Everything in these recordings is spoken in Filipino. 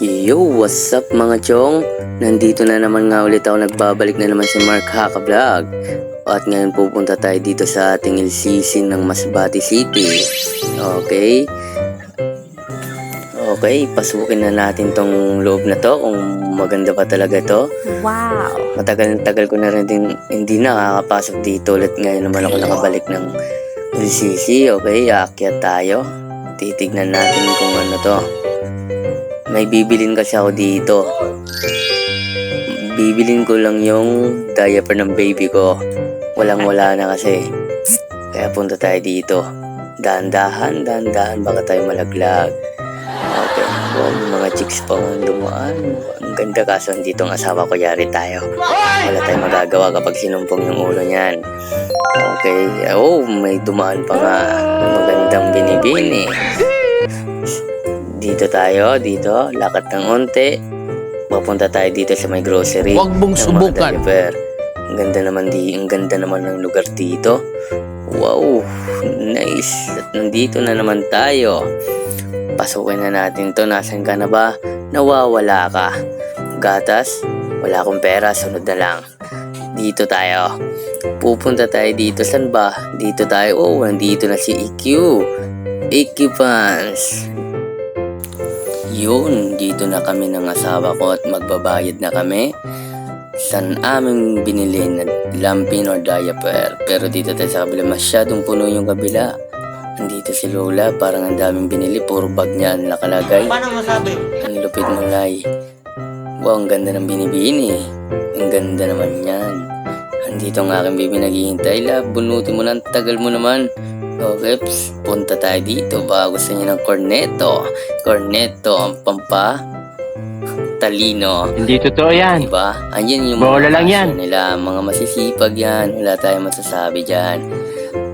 Yo, what's up mga chong? Nandito na naman nga ulit ako, nagbabalik na naman si Mark Haka Vlog. At ngayon pupunta tayo dito sa ating LCC ng Masbate City. Okay? Okay, pasukin na natin tong loob na to kung maganda pa talaga to. Wow! Matagal ko na rin din hindi nakakapasok dito ulit. Ngayon naman ako nakabalik ng LCC. Okay, aakyat tayo. Titignan natin kung ano to. May bibilin kasi ako dito. Bibilin ko lang yung diaper ng baby ko. Walang-wala na kasi. Kaya punta tayo dito. Dahan-dahan, baka tayo malaglag. Okay, mga chicks pa ang dumaan. Ang ganda kaso dito ang asawa ko, yari tayo. Wala tayong magagawa kapag sinumpong yung ulo niyan. Okay, may dumaan pa nga. Magandang binibini. Dito tayo, lakad ng onte. Papunta tayo dito sa may grocery. Huwag mong subukan. Ang ganda naman ng lugar dito. Wow, nice. At nandito na naman tayo. Pasukin na natin to. Nasaan ka na ba? Nawawala ka. Gatas? Wala akong pera, sunod na lang. Dito tayo. Pupunta tayo dito. Saan ba? Dito tayo. Nandito na si EQ. EQ Fans. Yun, dito na kami ng asawa ko at magbabayad na kami sa aming binili na lampin or diaper. Pero dito tayo sa kabila, masyadong puno yung kabila. Andito si Lola, parang ang daming binili, puro bag niya ang nakalagay. Paano masabi? Ang lupit mo, Lai. Wow, ang ganda ng binibini. Ang ganda naman yan. Andito ang aking baby naghihintay. Love, bunutin mo na, tagal mo naman. Okay, punta tayo dito. Baka gusto niya ng corneto. Corneto, ang talino. Hindi totoo yan. Diba? Andiyan yung Bola lang yan. Nila, mga masisipag yan. Wala tayong masasabi dyan.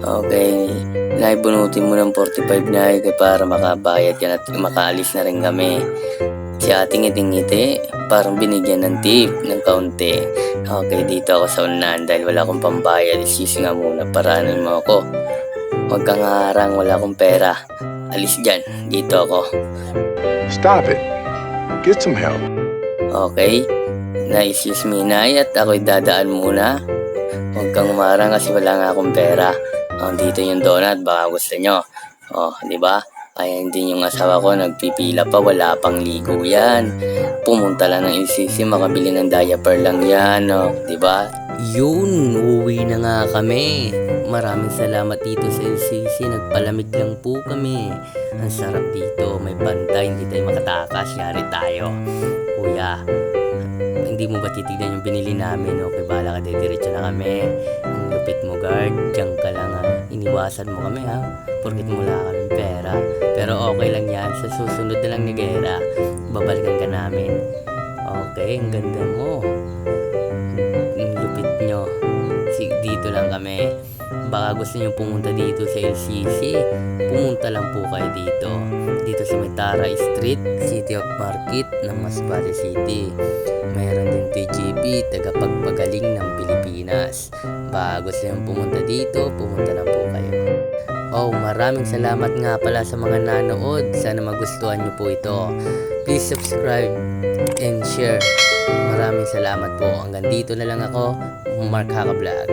Okay. Naibunutin mo ng 45 na para makabayad yan at makaalis na rin kami. Si ating ngiti-ngiti, parang binigyan ng tip ng kaunti. Okay, dito ako sa unahan dahil wala akong pambayad. Excuse nga muna, paraanin mo ako. Huwag kang harang, wala akong pera. Alis dyan, dito ako. Stop it. Get some help. Okay, na-excuse me Nay at ako'y dadaan muna. Huwag kang umarang kasi wala nga akong pera. Dito yung donut, baka gusto nyo. Di ba? Kaya hindi yung asawa ko nagpipila pa, wala pang ligo yan. Pumunta lang ng LCC, makabili ng diaper lang yan, di ba? Yun, uwi na nga kami. Maraming salamat dito sa LCC, nagpalamig lang po kami. Ang sarap dito, may bantay, hindi tayo makatakas, yari tayo. Kuya, hindi mo ba titignan yung binili namin? Okay, bahala ka, didiretso na kami. Ang lupit mo, guard, diyan ka lang ha. Iniwasan mo kami ha, porkit wala kaming pera. Pero okay lang yan, sa susunod na lang ni Gera, babalikan ka namin. Okay, ang ganda mo. Ang lupit nyo. Dito lang kami. Baka gusto nyo pumunta dito sa LCC, pumunta lang po kayo dito. Dito sa Metara Street, City of Market ng Masbate City. Mayroon din TGP, tagapagpagaling ng Pilipinas. Baka gusto nyo pumunta dito, pumunta lang po kayo. Maraming salamat nga pala sa mga nanood. Sana magustuhan nyo po ito. Please subscribe and share. Maraming salamat po. Hanggang dito na lang ako, Mark Haka Vlog.